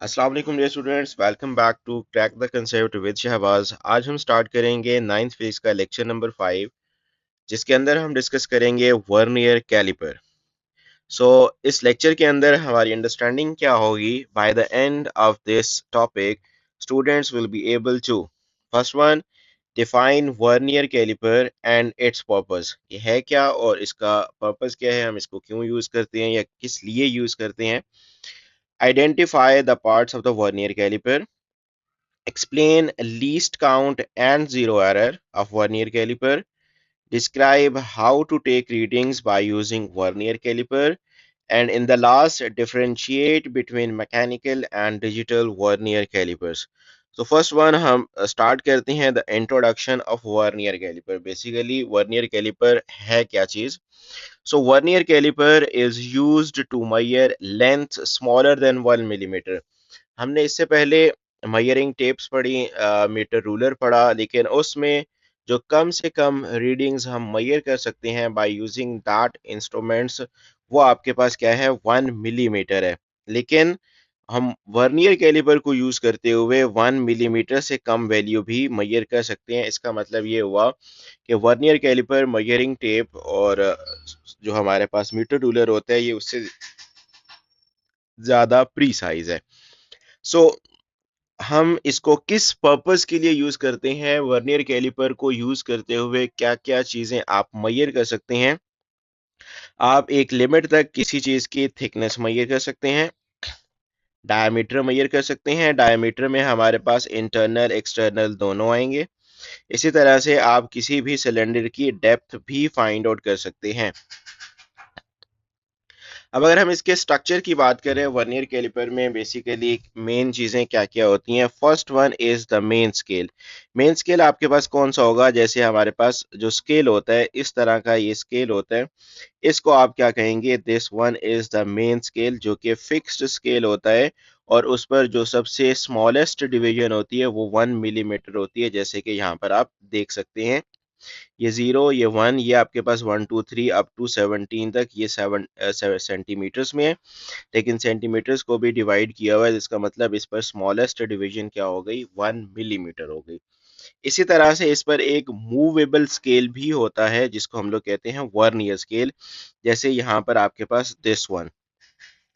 अस्सलाम वालेकुम dear students, welcome back to crack the concept with Shahbaz. आज हम स्टार्ट करेंगे नाइन्थ फेज का लेक्चर नंबर 5, जिसके अंदर हम डिस्कस करेंगे वर्नियर कैलिपर। इस लेक्चर के अंदर हमारी अंडरस्टैंडिंग क्या होगी? By the end of this topic students will be able to first one define vernier calliper and its purpose. ये है क्या और इसका पर्पस क्या है, हम इसको क्यों यूज करते हैं या किस लिए यूज करते हैं। Identify the parts of the vernier calliper, explain least count and zero error of vernier caliper, describe how to take readings by using vernier caliper, and in the last differentiate between mechanical and digital vernier calipers. So first one हम start करते हैं the introduction of vernier caliper. Basically vernier caliper है क्या चीज? So vernier caliper is used to measure length smaller than 1 millimeter. हमने इससे पहले मयरिंग tapes पढ़ी, मीटर रूलर पढ़ा, लेकिन उसमें जो कम से कम रीडिंग्स हम मयर कर सकते हैं बाय यूजिंग दैट इंस्ट्रूमेंट्स, वो आपके पास क्या है, 1 मिलीमीटर है। लेकिन हम वर्नियर कैलिपर को यूज करते हुए 1 मिलीमीटर से कम वैल्यू भी मयर कर सकते हैं। इसका मतलब ये हुआ कि वर्नियर कैलिपर मयरिंग टेप और जो हमारे पास मीटर रूलर होता है ये उससे ज्यादा प्रीसाइज है। सो हम इसको किस पर्पस के लिए यूज करते हैं? वर्नियर कैलिपर को यूज करते हुए क्या क्या चीजें आप मेजर कर सकते हैं? आप एक लिमिट तक किसी चीज की थिकनेस मेजर कर सकते हैं, डायमीटर मेजर कर सकते हैं। डायमीटर में हमारे पास इंटरनल एक्सटर्नल दोनों आएंगे। इसी तरह से आप किसी भी सिलेंडर की डेप्थ भी फाइंड आउट कर सकते हैं। अब अगर हम इसके स्ट्रक्चर की बात करें, वर्नियर कैलिपर में बेसिकली मेन चीजें क्या क्या होती हैं। First one is the main scale. Main scale आपके पास कौन सा होगा? जैसे हमारे पास जो स्केल होता है, इस तरह का ये स्केल होता है, इसको आप क्या कहेंगे? This one is the main scale, जो कि फिक्स्ड स्केल होता है और उस पर जो सबसे स्मॉलेस्ट डिवीजन होती है वो 1 मिलीमीटर होती है, जैसे कि यहाँ पर आप देख सकते हैं। ये 0, ये 1, ये आपके पास 1 2 3 अप टू 17 तक ये 7 सेंटीमीटर्स में है, लेकिन सेंटीमीटर्स को भी डिवाइड किया हुआ है, जिसका मतलब इस पर स्मॉलेस्ट डिवीजन क्या हो गई? 1 मिलीमीटर हो गई। इसी तरह से इस पर एक मूवेबल स्केल भी होता है जिसको हम लोग कहते हैं वर्नियर स्केल। जैसे यहाँ पर आपके पास दिस वन,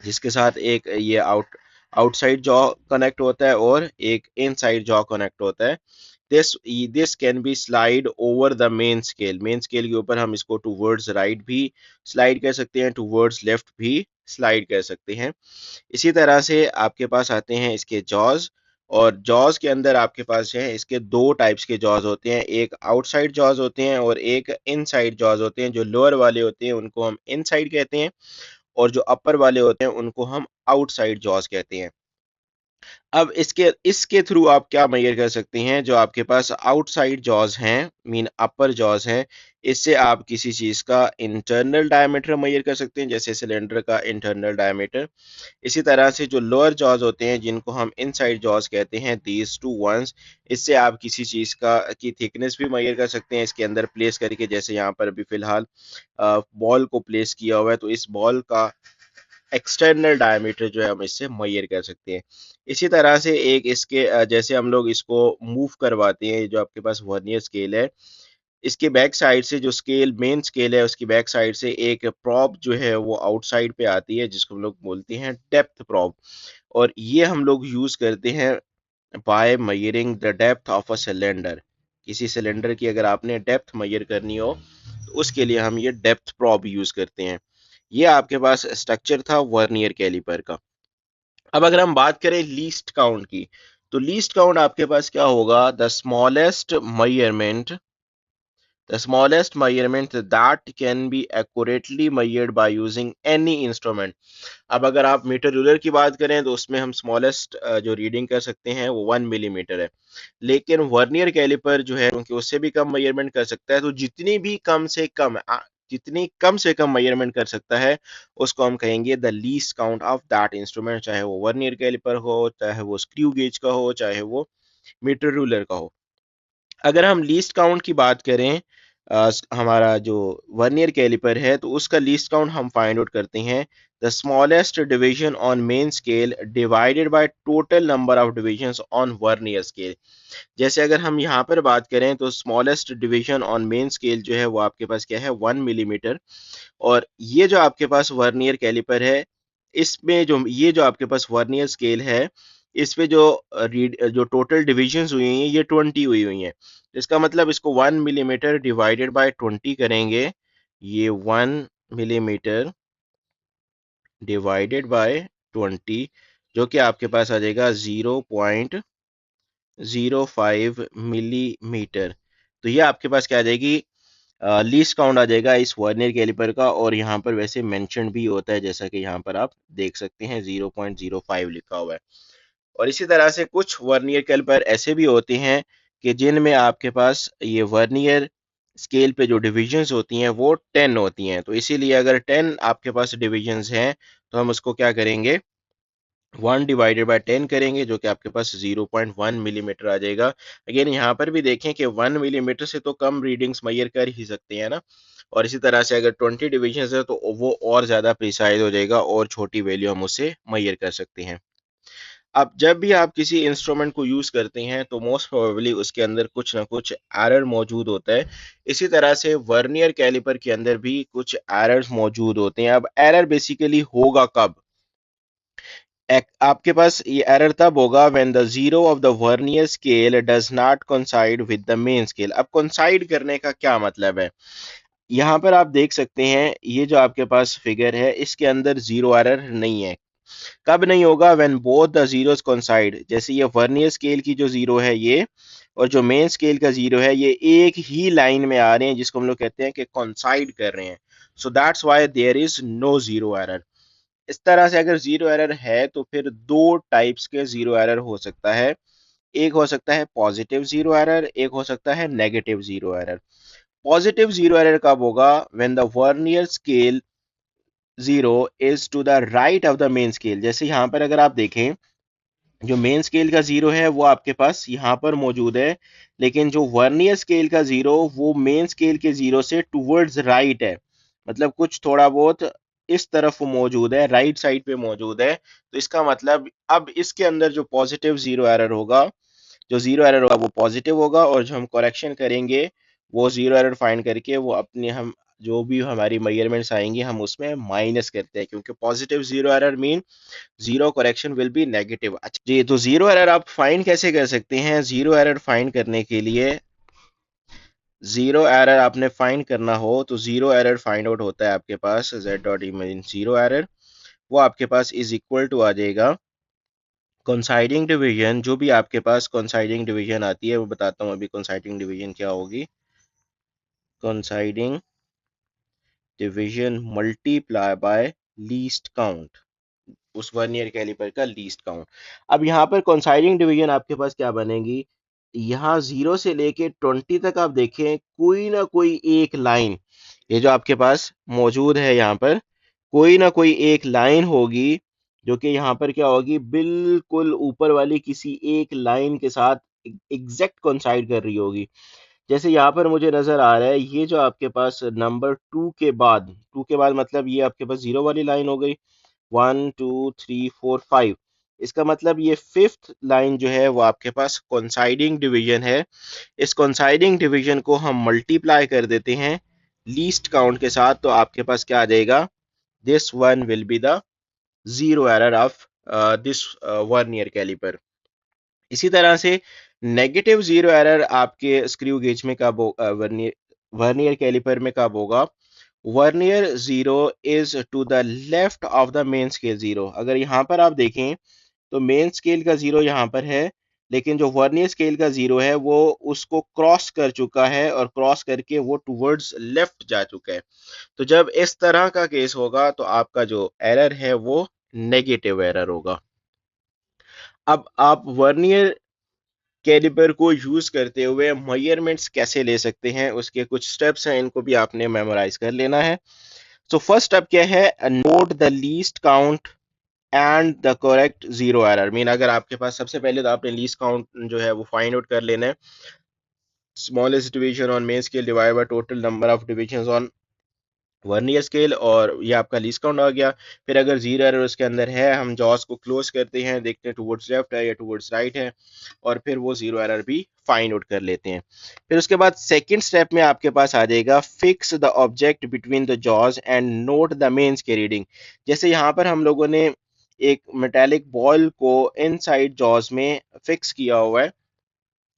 जिसके साथ एक ये आउटसाइड जॉ कनेक्ट होता है और एक इनसाइड जॉ कनेक्ट होता है। This can be slide over the main scale. Main scale के ऊपर हम इसको टूवर्ड्स राइट भी स्लाइड कर सकते हैं, टूवर्ड्स लेफ्ट भी स्लाइड कर सकते हैं। इसी तरह से आपके पास आते हैं इसके जॉज, और जॉज के अंदर आपके पास है इसके दो टाइप्स के जॉज होते हैं। एक आउटसाइड जॉज होते हैं और एक इनसाइड जॉज होते हैं। जो लोअर वाले होते हैं उनको हम इनसाइड कहते हैं और जो अपर वाले होते हैं उनको हम आउटसाइड जॉज कहते हैं। अब इसके इसके थ्रू आप क्या मेजर कर सकते हैं? जो आपके पास आउटसाइड जॉज हैं, मीन अपर जॉज हैं, इससे आप किसी चीज का इंटरनल डायमीटर मेजर कर सकते हैं, जैसे सिलेंडर का इंटरनल डायमीटर। इसी तरह से जो लोअर जॉज होते हैं, जिनको हम इनसाइड जॉज कहते हैं, दीज टू वंस, इससे आप किसी चीज का की थिकनेस भी मेजर कर सकते हैं इसके अंदर प्लेस करके। जैसे यहाँ पर अभी फिलहाल बॉल को प्लेस किया हुआ है, तो इस बॉल का एक्सटर्नल डायमीटर जो है हम इससे मेजर कर सकते हैं। इसी तरह से एक इसके जैसे हम लोग इसको मूव करवाते हैं, जो आपके पास वर्नियर स्केल है, इसके बैक साइड से जो स्केल मेन स्केल है उसकी बैक साइड से एक प्रॉब जो है वो आउटसाइड पे आती है, जिसको हम लोग बोलते हैं डेप्थ प्रॉब। और ये हम लोग यूज करते हैं by measuring the depth of a cylinder. किसी सिलेंडर की अगर आपने डेप्थ मेजर करनी हो तो उसके लिए हम ये डेप्थ प्रॉब यूज करते हैं। ये आपके पास स्ट्रक्चर था वर्नियर कैलिपर का। अब अगर हम बात करें लीस्ट काउंट की, तो लीस्ट काउंट आपके पास क्या होगा? the smallest measurement that can be accurately measured by using any instrument. अब अगर आप मीटर रूलर की बात करें तो उसमें हम स्मॉलेस्ट जो रीडिंग कर सकते हैं वो 1 मिलीमीटर है, लेकिन वर्नियर कैलिपर जो है क्योंकि उससे भी कम मेजरमेंट कर सकता है, तो जितनी कम से कम मेजरमेंट कर सकता है उसको हम कहेंगे the least count of that instrument, चाहे वो वर्नियर कैलिपर हो, चाहे वो स्क्रू गेज का हो, चाहे वो मीटर रूलर का हो। अगर हम लीस्ट काउंट की बात करें, हमारा जो वर्नियर कैलिपर है तो उसका लीस्ट काउंट हम फाइंड आउट करते हैं the smallest division on main scale divided by total number of divisions on vernier scale. जैसे अगर हम यहाँ पर बात करें तो smallest division on main scale जो है वो आपके पास क्या है 1 मिलीमीटर। और ये जो आपके पास वर्नियर कैलिपर है, इसमें जो ये जो आपके पास वर्नियर स्केल है, इस पे जो जो टोटल डिविजन्स हुई हैं ये 20 हुई हैं। इसका मतलब इसको 1 मिलीमीटर डिवाइडेड बाय 20 करेंगे, ये 1 मिलीमीटर डिवाइडेड बाय 20 जो कि आपके पास आ जाएगा 0.05 मिलीमीटर। तो ये आपके पास क्या आ जाएगी, लीस्ट काउंट आ जाएगा इस वर्नियर कैलिपर का। और यहाँ पर वैसे मेंशन भी होता है, जैसा कि यहाँ पर आप देख सकते हैं 0.05 लिखा हुआ है। और इसी तरह से कुछ वर्नियर कैलिपर ऐसे भी होते हैं कि जिनमें आपके पास ये वर्नियर स्केल पे जो डिविजन्स होती हैं वो 10 होती हैं। तो इसीलिए अगर 10 आपके पास डिविजन्स हैं तो हम उसको क्या करेंगे, 1/10 करेंगे, जो कि आपके पास 0.1 मिलीमीटर आ जाएगा। अगेन यहाँ पर भी देखें कि 1 मिलीमीटर से तो कम रीडिंग्स मेजर कर ही सकते हैं ना। और इसी तरह से अगर 20 डिविजन है तो वो और ज़्यादा प्रिसाइज हो जाएगा और छोटी वैल्यू हम उससे मेजर कर सकते हैं। अब जब भी आप किसी इंस्ट्रूमेंट को यूज़ करते हैं तो मोस्ट प्रोबेबली उसके अंदर कुछ ना कुछ एरर मौजूद होता है। इसी तरह से वर्नियर कैलिपर के अंदर भी कुछ एरर्स मौजूद होते हैं। अब एरर बेसिकली होगा कब, आपके पास ये एरर तब होगा when the zero of the vernier scale does not coincide with the main scale. अब कोइंसाइड करने का क्या मतलब है, यहाँ पर आप देख सकते हैं ये जो आपके पास फिगर है इसके अंदर जीरो एरर नहीं है। कब नहीं होगा, when both the zeros coincide. जैसे ये वर्नियर स्केल की जो जीरो है ये और जो मेन स्केल का जीरो है ये एक ही लाइन में आ रहे हैं, जिसको हम लोग कहते हैं कि कोइंसाइड कर रहे हैं। So that's why there is no zero error. इस तरह से अगर जीरो एरर है तो फिर दो टाइप्स के जीरो एरर हो सकता है। एक हो सकता है पॉजिटिव जीरो एरर, एक हो सकता है negative zero error. Positive zero error कब होगा, when the vernier scale zero is to the right of the main scale. जैसे यहाँ पर अगर आप देखें जो मेन स्केल का जीरो है वो आपके पास यहाँ पर मौजूद है, लेकिन जो वर्नियर स्केल का जीरो वो मेन स्केल के जीरो से टूवर्ड्स राइट है। मतलब कुछ थोड़ा बहुत इस तरफ मौजूद है, राइट साइड पे मौजूद है। तो इसका मतलब अब इसके अंदर जो पॉजिटिव जीरो एरर होगा, जो जीरो एरर होगा वो पॉजिटिव होगा, और जो हम करेक्शन करेंगे वो जीरो एरर फाइंड करके वो अपने हम जो भी हमारी मेजरमेंट्स आएंगी हम उसमें माइनस करते हैं, क्योंकि positive zero error mean zero correction will be negative. अच्छा जी, तो जीरो एरर आप फाइंड कैसे कर सकते हैं, जीरो एरर फाइंड करने के लिए जीरो एरर आपने फाइंड करना हो तो जीरो एरर फाइंड आउट होता है आपके पास z dot image zero error. वो आपके पास इज इक्वल टू आ जाएगा कोइंसाइडिंग डिवीजन। जो भी आपके पास कोइंसाइडिंग डिवीजन आती है वो बताता हूँ अभी कोइंसाइडिंग डिवीजन क्या होगी। Coinciding division multiply by least count, उस वर्नियर कैलिपर का लीस्ट काउंट। अब यहाँ पर कोइंसाइडिंग डिवीजन आपके पास क्या बनेगी, यहाँ 0 से लेके 20 तक आप देखें कोई ना कोई एक लाइन, ये जो आपके पास मौजूद है यहाँ पर कोई ना कोई एक लाइन होगी जो कि यहाँ पर क्या होगी, बिल्कुल ऊपर वाली किसी एक लाइन के साथ एग्जैक्ट कोइंसाइड कर रही होगी। जैसे यहाँ पर मुझे नजर आ रहा है ये जो आपके पास नंबर टू के बाद मतलब ये आपके पास जीरो वाली लाइन हो गई, 1 2 3 4 5। इसका मतलब ये फिफ्थ लाइन जो है वो आपके पास कोइंसाइडिंग डिवीजन है। इस कोइंसाइडिंग डिवीजन को हम मल्टीप्लाई कर देते हैं लीस्ट काउंट के साथ, तो आपके पास क्या आ जाएगा, this one will be the zero error of this vernier caliper. इसी तरह से नेगेटिव जीरो एरर आपके स्क्रू गेज में कब वर्नियर वर्नियर कैलिपर में कब होगा, vernier zero is to the left of the main scale zero. अगर यहाँ पर आप देखें तो मेन स्केल का जीरो यहाँ पर है, लेकिन जो वर्नियर स्केल का जीरो है वो उसको क्रॉस कर चुका है और क्रॉस करके वो टुवर्ड्स लेफ्ट जा चुका है। तो जब इस तरह का केस होगा तो आपका जो एरर है वो नेगेटिव एरर होगा। अब आप वर्नियर कैलिपर को यूज करते हुए मेजरमेंट्स कैसे ले सकते हैं उसके कुछ स्टेप्स हैं, इनको भी आपने मेमोराइज कर लेना है। सो फर्स्ट स्टेप क्या है, note the least count and the correct zero error. Mean अगर आपके पास सबसे पहले तो आपने लीस्ट काउंट जो है वो फाइंड आउट कर लेना है, smallest division on main scale divide by total number of divisions on vernier scale, और ये आपका लीस्ट काउंट आ गया। फिर अगर जीरो एरर उसके अंदर है, हम जॉस को क्लोज करते हैं, देखते हैं टुवर्ड्स लेफ्ट है या टुवर्ड्स राइट है, और फिर वो जीरो एरर भी फाइंड आउट कर लेते हैं। फिर उसके बाद सेकंड स्टेप में आपके पास आ जाएगा fix the object between the jaws and note the main scale reading. जैसे यहाँ पर हम लोगों ने एक मेटेलिक बॉल को इनसाइड जॉज में फिक्स किया हुआ है।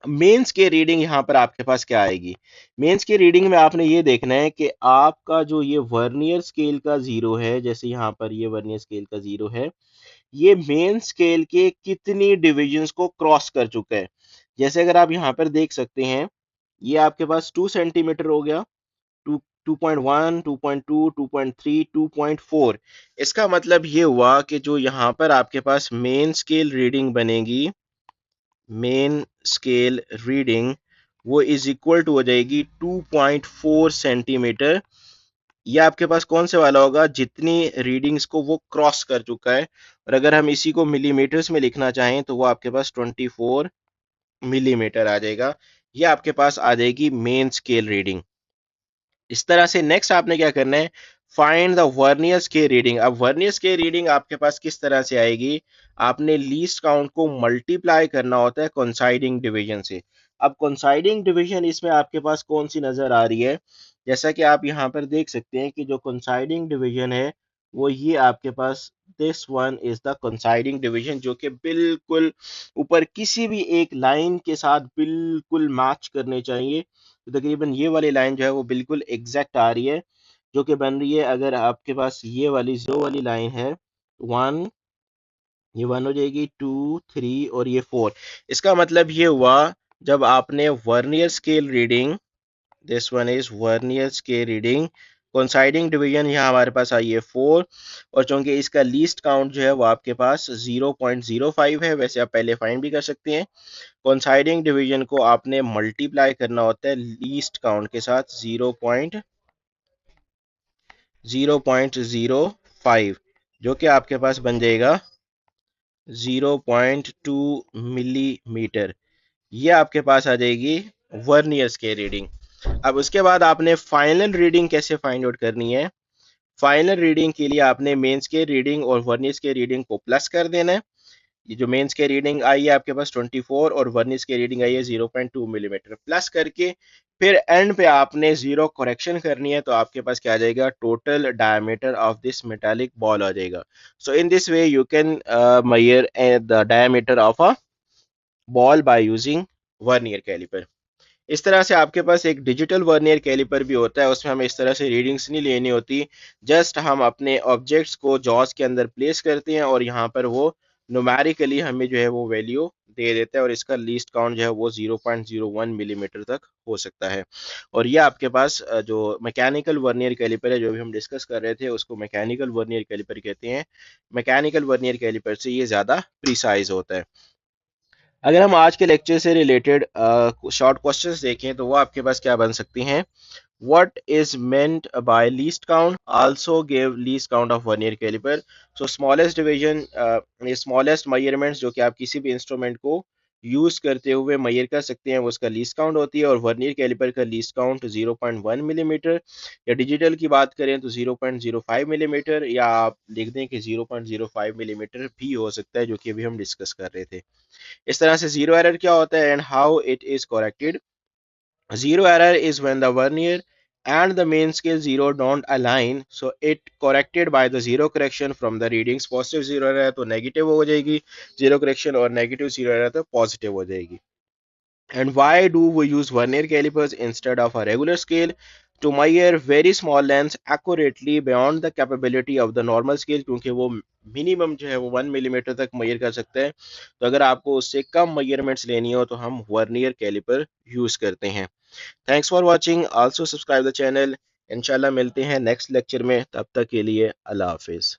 मेंस के रीडिंग यहाँ पर आपके पास क्या आएगी? मेंस के रीडिंग में आपने ये देखना है कि आपका जो ये वर्नियर स्केल का जीरो है, जैसे यहाँ पर ये वर्नियर स्केल का जीरो है, ये मेन स्केल के कितनी डिविजन्स को क्रॉस कर चुका है। जैसे अगर आप यहाँ पर देख सकते हैं, ये आपके पास 2 सेंटीमीटर हो गया, 2.1, 2.2, 2.3, 2.4। इसका मतलब ये हुआ कि जो यहाँ पर आपके पास मेन स्केल रीडिंग बनेगी, मेन स्केल रीडिंग, वो इज इक्वल टू हो जाएगी 2.4 सेंटीमीटर। ये आपके पास कौन से वाला होगा? जितनी रीडिंग्स को वो क्रॉस कर चुका है। और अगर हम इसी को मिलीमीटर्स में लिखना चाहें तो वो आपके पास 24 मिलीमीटर आ जाएगा। ये आपके पास आ जाएगी मेन स्केल रीडिंग। इस तरह से नेक्स्ट आपने क्या करना है, find the vernier scale reading. अब वर्नियर स्केल रीडिंग आपके पास किस तरह से आएगी? आपने लीस्ट काउंट को मल्टीप्लाई करना होता है कोइंसाइडिंग डिवीजन से। अब कोइंसाइडिंग डिवीजन इसमें आपके पास कौन सी नजर आ रही है? जैसा कि आप यहाँ पर देख सकते हैं कि जो कोइंसाइडिंग डिवीजन है वो ये आपके पास, this one is the coinciding division, जो कि बिल्कुल ऊपर किसी भी एक लाइन के साथ बिल्कुल मैच करने चाहिए। तो तकरीबन ये वाली लाइन जो है वो बिल्कुल एग्जैक्ट आ रही है, जो कि बन रही है, अगर आपके पास ये वाली जो वाली लाइन है, वन, ये वन हो जाएगी, टू, थ्री और ये फोर। इसका मतलब ये हुआ, जब आपने vernier scale reading, this one is vernier scale reading, coinciding division यहाँ हमारे पास आई है 4, और चूंकि इसका लीस्ट काउंट जो है वो आपके पास 0.05 है, वैसे आप पहले फाइंड भी कर सकते हैं। कोइंसाइडिंग डिवीजन को आपने मल्टीप्लाई करना होता है लीस्ट काउंट के साथ, 0.05, जो कि आपके पास बन जाएगा 0.2 मिलीमीटर। ये आपके पास आ जाएगी वर्नियर स्केल रीडिंग। अब उसके बाद आपने फाइनल रीडिंग कैसे फाइंड आउट करनी है? फाइनल रीडिंग के लिए आपने मेन स्केल रीडिंग और वर्नियर स्केल रीडिंग को प्लस कर देना है। ये जो मेंस के रीडिंग आई है आपके पास 24, और वर्निस की रीडिंग आई है 0.2 मिलीमीटर, प्लस करके फिर एंड पे आपने जीरो करेक्शन करनी है, तो आपके पास क्या आ जाएगा? Total diameter of this metallic ball आ जाएगा। So in this way you can measure the diameter of a ball by using vernier calliper. इस तरह से आपके पास एक डिजिटल वर्नियर कैलिपर भी होता है, उसमें हमें इस तरह से रीडिंग्स नहीं लेनी होती, जस्ट हम अपने ऑब्जेक्ट्स को जॉस के अंदर प्लेस करते हैं और यहाँ पर वो न्यूमेरिकली हमें जो है वो वैल्यू दे देता है, और इसका लीस्ट काउंट जो है वो 0.01 मिलीमीटर तक हो सकता है। और ये आपके पास जो मैकेनिकल वर्नियर कैलिपर है, जो भी हम डिस्कस कर रहे थे, उसको मैकेनिकल वर्नियर कैलिपर कहते हैं। मैकेनिकल वर्नियर कैलिपर से ये ज़्यादा प्रिसाइज होता है। अगर हम आज के लेक्चर से रिलेटेड शॉर्ट क्वेश्चंस देखें तो वो आपके पास क्या बन सकती हैं? What is meant by least count? Also give least count of vernier caliper. So smallest division, smallest measurements जो कि आप किसी भी इंस्ट्रूमेंट को यूज करते हुए मेजर कर सकते हैं, वो उसका लीस्ट काउंट होती है। और वर्नियर कैलिपर का लीस्ट काउंट 0.1 मिलीमीटर, या डिजिटल की बात करें तो 0.05 मिलीमीटर, या आप लिख दें कि 0.05 मिलीमीटर भी हो सकता है, जो कि अभी हम डिस्कस कर रहे थे। इस तरह से जीरो एरर क्या होता है and how it is corrected? Zero error is when the vernier and the main scale zero don't align, so it corrected by the zero correction from the readings. Positive zero error है तो negative हो जाएगी zero correction, और negative zero error तो positive हो जाएगी। And why do we use vernier calipers instead of a regular scale? To measure very small lengths accurately beyond the capability of the normal scale, क्योंकि वो minimum जो है वो 1 millimetre तक major कर सकते हैं। तो अगर आपको उससे कम मेजरमेंट्स लेनी हो तो हम वर्नियर कैलिपर यूज करते हैं। Thanks for watching, also subscribe the channel. इंशाल्लाह मिलते हैं नेक्स्ट लेक्चर में, तब तक के लिए अल्लाह हाफिज।